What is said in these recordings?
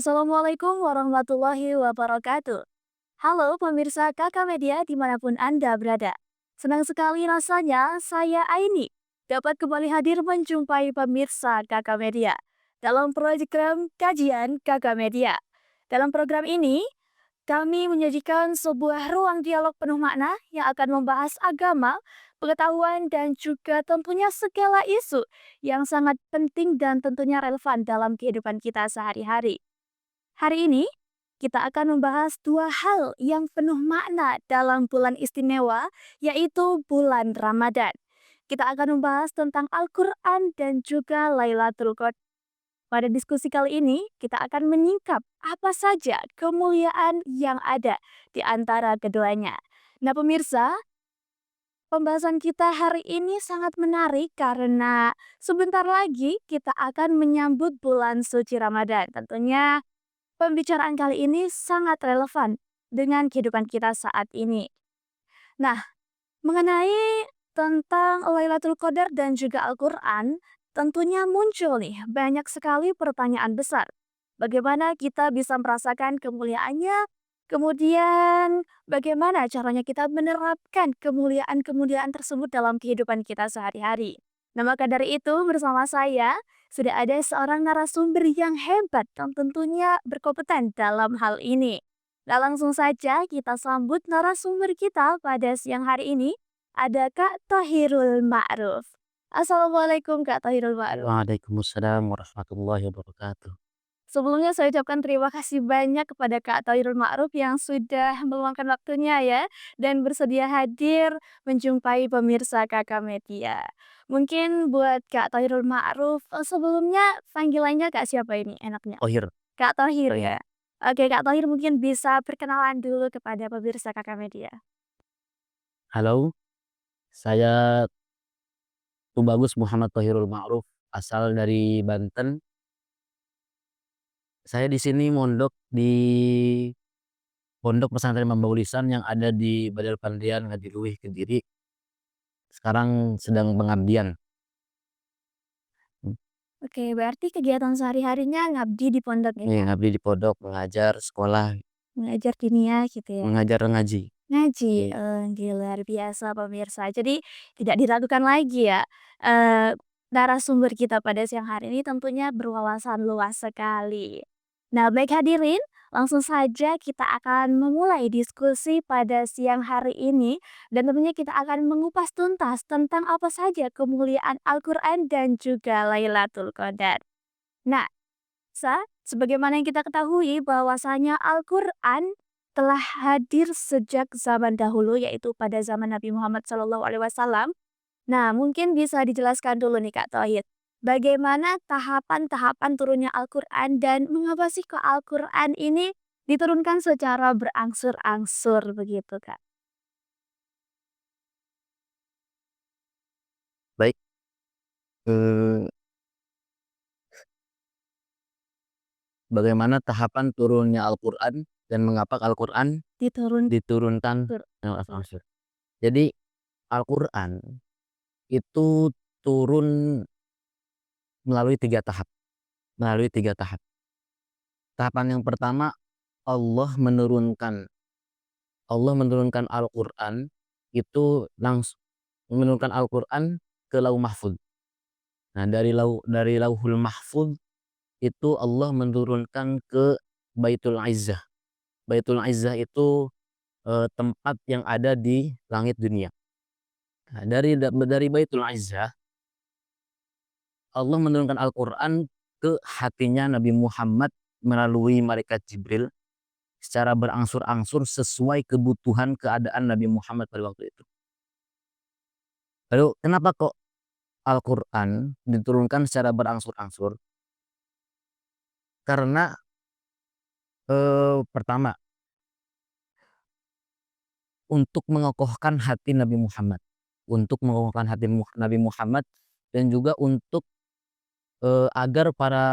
Assalamualaikum warahmatullahi wabarakatuh. Halo pemirsa Kakak Media dimanapun Anda berada. Senang sekali rasanya saya Aini dapat kembali hadir menjumpai pemirsa Kakak Media dalam program kajian Kakak Media. Dalam program ini, kami menyajikan sebuah ruang dialog penuh makna yang akan membahas agama, pengetahuan, dan juga tentunya segala isu yang sangat penting dan tentunya relevan dalam kehidupan kita sehari-hari. Hari ini, kita akan membahas dua hal yang penuh makna dalam bulan istimewa, yaitu bulan Ramadan. Kita akan membahas tentang Al-Quran dan juga Lailatul Qadar. Pada diskusi kali ini, kita akan menyingkap apa saja kemuliaan yang ada di antara keduanya. Nah pemirsa, pembahasan kita hari ini sangat menarik karena sebentar lagi kita akan menyambut bulan suci Ramadan. Tentunya pembicaraan kali ini sangat relevan dengan kehidupan kita saat ini. Nah, mengenai tentang Lailatul Qadar dan juga Al-Quran, tentunya muncul nih banyak sekali pertanyaan besar. Bagaimana kita bisa merasakan kemuliaannya? Kemudian bagaimana caranya kita menerapkan kemuliaan-kemuliaan tersebut dalam kehidupan kita sehari-hari? Nah, maka dari itu bersama saya sudah ada seorang narasumber yang hebat dan tentunya berkompeten dalam hal ini. Nah, langsung saja kita sambut narasumber kita pada siang hari ini. Ada Kak Thohirul Ma'ruf. Assalamualaikum Kak Thohirul Ma'ruf. Waalaikumsalam warahmatullahi wabarakatuh. Sebelumnya saya ucapkan terima kasih banyak kepada Kak Thohirul Ma'ruf yang sudah meluangkan waktunya ya dan bersedia hadir menjumpai pemirsa Kakak Media. Mungkin buat Kak Thohirul Ma'ruf, sebelumnya panggilannya Kak siapa ini enaknya? Tohir, Kak Thohir ya? Oke Kak Thohir mungkin bisa perkenalan dulu kepada pemirsa Kakak Media. halo, saya Tubagus Muhammad Tohirul Ma'ruf, asal dari Banten. Saya di sini mondok di Pondok Pesantren Mambaul Lisan yang ada di Badar Pandian, Ngadiluih, Kediri. Sekarang sedang pengabdian. Hmm, Oke, berarti kegiatan sehari-harinya ngabdi di pondok ya Kak? ngabdi di pondok, mengajar sekolah, Mengajar diniyah gitu ya? mengajar ngaji. Ngaji, Iya. luar biasa pemirsa. Jadi tidak diragukan lagi ya, eee, narasumber kita pada siang hari ini tentunya berwawasan luas sekali. Nah baik hadirin, langsung saja kita akan memulai diskusi pada siang hari ini dan tentunya kita akan mengupas tuntas tentang apa saja kemuliaan Al-Quran dan juga Lailatul Qadar. Nah sebagaimana yang kita ketahui bahwasanya Al-Quran telah hadir sejak zaman dahulu yaitu pada zaman Nabi Muhammad SAW. Nah, mungkin bisa dijelaskan dulu nih Kak Tohid. Bagaimana tahapan-tahapan turunnya Al-Quran dan mengapa sih kok Al-Quran ini diturunkan secara berangsur-angsur begitu Kak? Baik, eh, bagaimana tahapan turunnya Al-Quran dan mengapa Al-Quran Diturun diturunkan tur- dengan angsur. Jadi Al-Quran itu turun melalui tiga tahap. Melalui tiga tahap. Tahapan yang pertama, Allah menurunkan Allah menurunkan Al-Quran itu langsung menurunkan Al-Quran ke Lauh Mahfuz. Nah, dari Lauhul Mahfuz itu Allah menurunkan ke Baitul Izzah. Baitul Izzah itu tempat yang ada di langit dunia. Nah, dari Baitul Izzah Allah menurunkan Al-Quran ke hatinya Nabi Muhammad melalui malaikat Jibril secara berangsur-angsur sesuai kebutuhan keadaan Nabi Muhammad pada waktu itu. Lalu kenapa kok Al-Quran diturunkan secara berangsur-angsur? Karena pertama untuk mengokohkan hati Nabi Muhammad, untuk mengokohkan hati Nabi Muhammad dan juga untuk agar para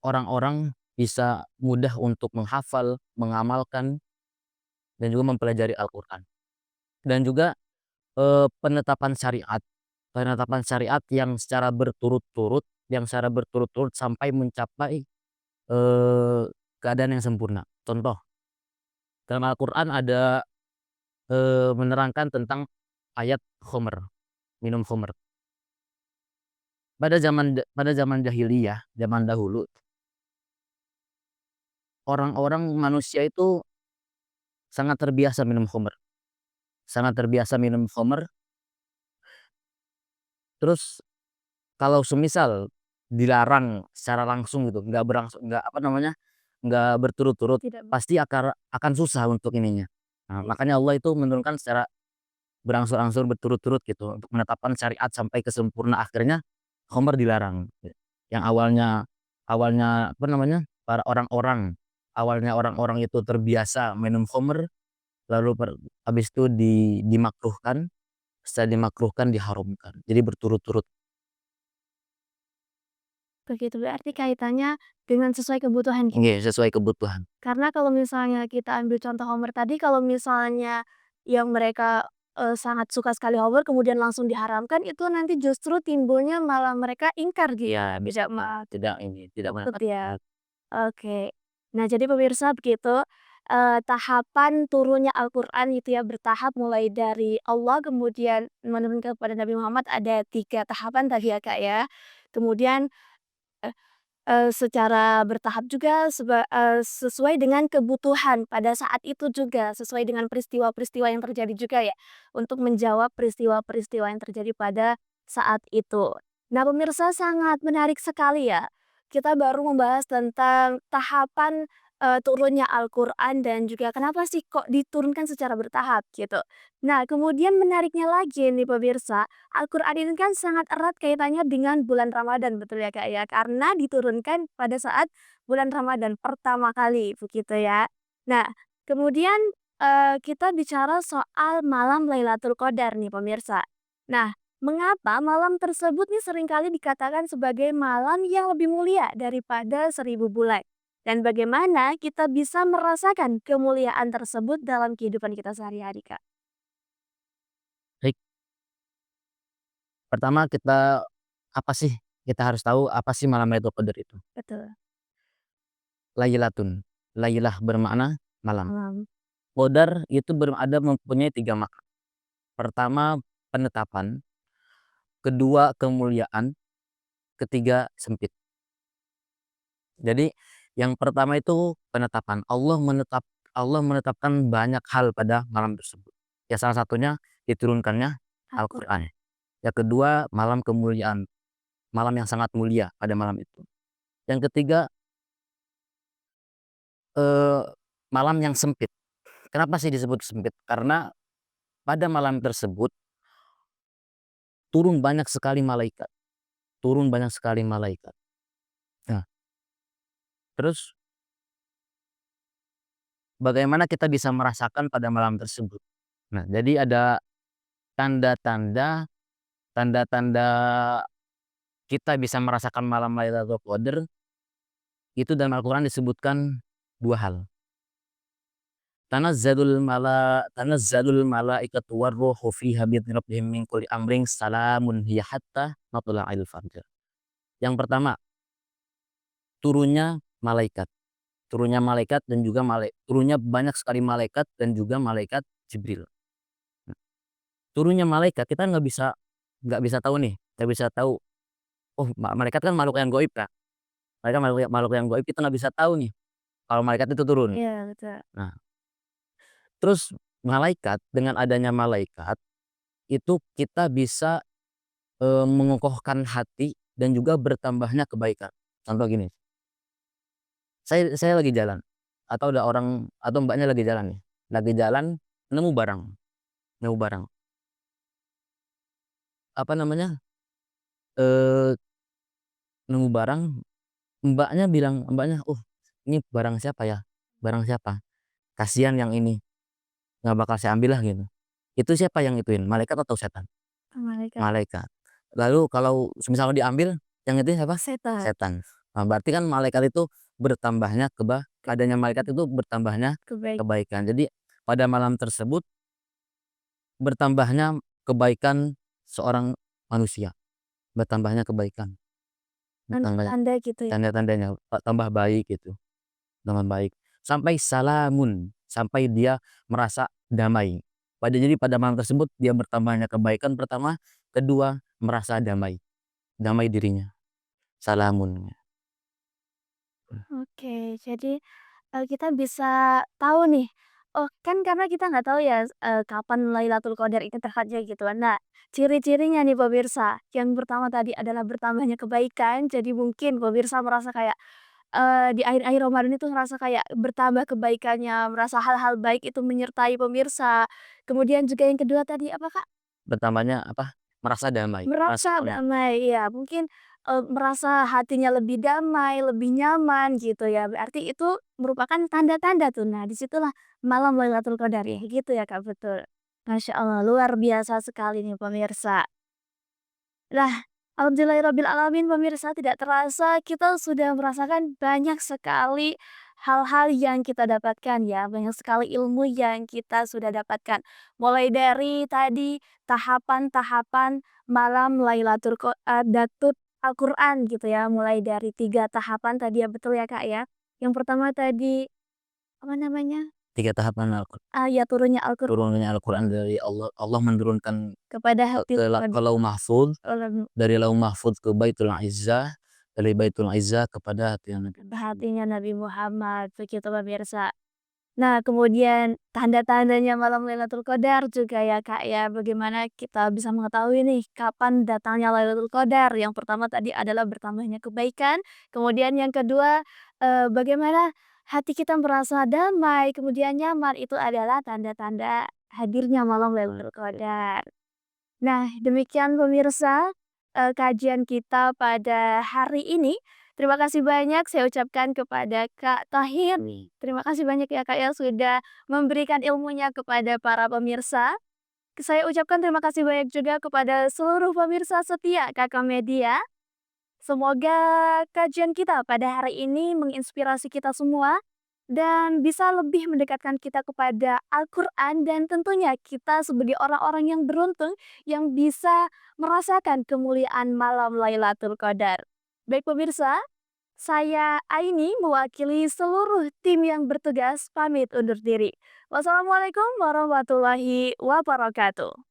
orang-orang bisa mudah untuk menghafal, mengamalkan dan juga mempelajari Al-Quran. Dan juga penetapan syariat yang secara berturut-turut sampai mencapai keadaan yang sempurna. Contoh, dalam Al-Qur'an ada, menerangkan tentang ayat khamr, minum khamr. Pada zaman jahiliyah, zaman dahulu, orang-orang manusia itu sangat terbiasa minum khamr, sangat terbiasa minum khamr. Terus kalau semisal dilarang secara langsung gitu, nggak apa namanya, nggak berturut-turut, Tidak pasti akan susah untuk ininya. Nah, makanya Allah itu menurunkan secara berangsur-angsur berturut-turut gitu, untuk menetapkan syariat sampai ke sempurna, akhirnya khamr dilarang. Yang awalnya apa namanya, para orang-orang awalnya orang-orang itu terbiasa minum khamr, lalu habis itu dimakruhkan, setelah dimakruhkan diharamkan. Jadi berturut-turut. begitu, berarti kaitannya dengan sesuai kebutuhan. Iya, sesuai kebutuhan. Karena kalau misalnya kita ambil contoh Homer tadi, kalau misalnya yang mereka, sangat suka sekali Homer kemudian langsung diharamkan, itu nanti justru timbulnya malah mereka ingkar gitu, Iya, bisa tidak tidak ikut ya. mendapat. Oke. Nah, jadi pemirsa begitu, tahapan turunnya Al-Qur'an itu ya bertahap mulai dari Allah kemudian menurunkan kepada Nabi Muhammad ada 3 tahapan tadi ya, Kak, ya. Kemudian, eh, secara bertahap juga sesuai dengan kebutuhan pada saat itu juga, sesuai dengan peristiwa-peristiwa yang terjadi juga ya, untuk menjawab peristiwa-peristiwa yang terjadi pada saat itu. Nah, pemirsa sangat menarik sekali ya, kita baru membahas tentang tahapan, turunnya Al-Qur'an dan juga kenapa sih kok diturunkan secara bertahap gitu. Nah, kemudian menariknya lagi nih pemirsa, Al-Qur'an ini kan sangat erat kaitannya dengan bulan Ramadan, betul ya, Kak, ya? Karena diturunkan pada saat bulan Ramadan pertama kali, begitu ya. Nah, kemudian, kita bicara soal malam Lailatul Qadar nih pemirsa. Nah, mengapa malam tersebut nih seringkali dikatakan sebagai malam yang lebih mulia daripada 1000 bulan? Dan bagaimana kita bisa merasakan kemuliaan tersebut dalam kehidupan kita sehari-hari, Kak? Baik, pertama apa sih, kita harus tahu apa sih malam Lailatul Qadar itu. Betul. Lailatun, lailah bermakna malam. Malam. Qadar itu mempunyai 3 makna. Pertama, penetapan, kedua kemuliaan, ketiga sempit. Jadi yang pertama itu penetapan. Allah menetapkan banyak hal pada malam tersebut. Ya salah satunya diturunkannya Al-Qur'an. Al-Qur'an. Yang kedua, malam kemuliaan, malam yang sangat mulia pada malam itu. Yang ketiga, eee, malam yang sempit. Kenapa sih disebut sempit? Karena pada malam tersebut turun banyak sekali malaikat, turun banyak sekali malaikat. Nah, terus bagaimana kita bisa merasakan pada malam tersebut? Nah, jadi ada tanda-tanda tanda-tanda kita bisa merasakan malam Lailatul Qadar, itu dalam Al-Qur'an disebutkan 2 hal. Tanazzalul malaikatu warruhu fiha bi'izni rabbihim min kulli amrin salamun hiya hatta matla'il fajr. Yang pertama, turunnya malaikat. Turunnya malaikat dan juga turunnya banyak sekali malaikat dan juga malaikat Jibril. Nah, turunnya malaikat kita nggak bisa tahu nih, nggak bisa tahu, oh malaikat kan makhluk yang gaib, Kak. Mereka makhluk makhluk yang gaib, kita nggak bisa tahu nih kalau malaikat itu turun. Iya, betul. Nah, terus malaikat, dengan adanya malaikat itu kita bisa, mengokohkan hati dan juga bertambahnya kebaikan. Contoh gini, saya lagi jalan, atau ada orang atau Mbaknya lagi jalan nih, lagi jalan nemu barang nemu barang, apa namanya, eee, nemu barang, Mbaknya, "Oh, ini barang siapa ya? Barang siapa? Kasihan yang ini, nggak bakal saya ambil lah," gitu. Itu siapa yang ituin, malaikat atau setan? Malaikat. Malaikat. Lalu kalau semisal diambil, yang itu siapa? Setan. Setan. Nah, berarti kan malaikat itu bertambahnya adanya malaikat itu bertambahnya Kebaikan. kebaikan. Jadi pada malam tersebut bertambahnya kebaikan seorang manusia, bertambahnya kebaikan. Tanda Tanda-tanda gitu ya. tanda-tandanya, tambah baik gitu, tambah baik. Sampai salamun, sampai dia merasa damai. Jadi pada malam tersebut dia bertambahnya kebaikan pertama, kedua merasa damai, damai dirinya, salamun. Oke, jadi, kita bisa tahu nih, oh kan karena kita nggak tahu ya, kapan Lailatul Qadar ini tepatnya gitu kan. Nah, ciri-cirinya nih pemirsa, yang pertama tadi adalah bertambahnya kebaikan, jadi mungkin pemirsa merasa kayak, di akhir-akhir Ramadan itu ngerasa kayak bertambah kebaikannya, merasa hal-hal baik itu menyertai pemirsa. Kemudian juga yang kedua tadi apa, Kak? Bertambahnya apa, merasa damai, merasa Merasa damai, ya mungkin, merasa hatinya lebih damai, lebih nyaman gitu ya, berarti itu merupakan tanda-tanda tuh. Nah, disitulah malam Lailatul Qadar ya, gitu ya, Kak, betul. Masya Allah, luar biasa sekali nih pemirsa. Nah, alhamdulillahirrabbilalamin pemirsa, tidak terasa kita sudah merasakan banyak sekali hal-hal yang kita dapatkan ya, banyak sekali ilmu yang kita sudah dapatkan. Mulai dari tadi tahapan-tahapan malam Datut Al-Quran gitu ya, mulai dari 3 tahapan tadi ya, betul ya Kak ya. Yang pertama tadi, apa namanya, 3 tahapan ya turunnya Al-Quran turunnya Al-Quran dari Allah. Allah menurunkan kepada hati ke Lauh Mahfuz, dari Lauh Mahfuz ke Baitul Izzah, dari Baitul Izzah kepada hati Nabi Muhammad. hatinya Nabi Muhammad, begitu pemirsa. Nah, kemudian tanda-tandanya malam Lailatul Qadar juga ya, Kak, ya. Bagaimana kita bisa mengetahui nih kapan datangnya Lailatul Qadar? Yang pertama tadi adalah bertambahnya kebaikan, kemudian yang kedua, bagaimana hati kita merasa damai, kemudian nyaman, itu adalah tanda-tanda hadirnya malam Lailatul Qadar. Nah, demikian pemirsa, kajian kita pada hari ini. Terima kasih banyak saya ucapkan kepada Kak Tahir. Terima kasih banyak ya Kak ya sudah memberikan ilmunya kepada para pemirsa. Saya ucapkan terima kasih banyak juga kepada seluruh pemirsa setia Kakak Media. Semoga kajian kita pada hari ini menginspirasi kita semua dan bisa lebih mendekatkan kita kepada Al-Quran dan tentunya kita sebagai orang-orang yang beruntung yang bisa merasakan kemuliaan malam Lailatul Qadar. Baik pemirsa, saya Aini mewakili seluruh tim yang bertugas pamit undur diri. Wassalamualaikum warahmatullahi wabarakatuh.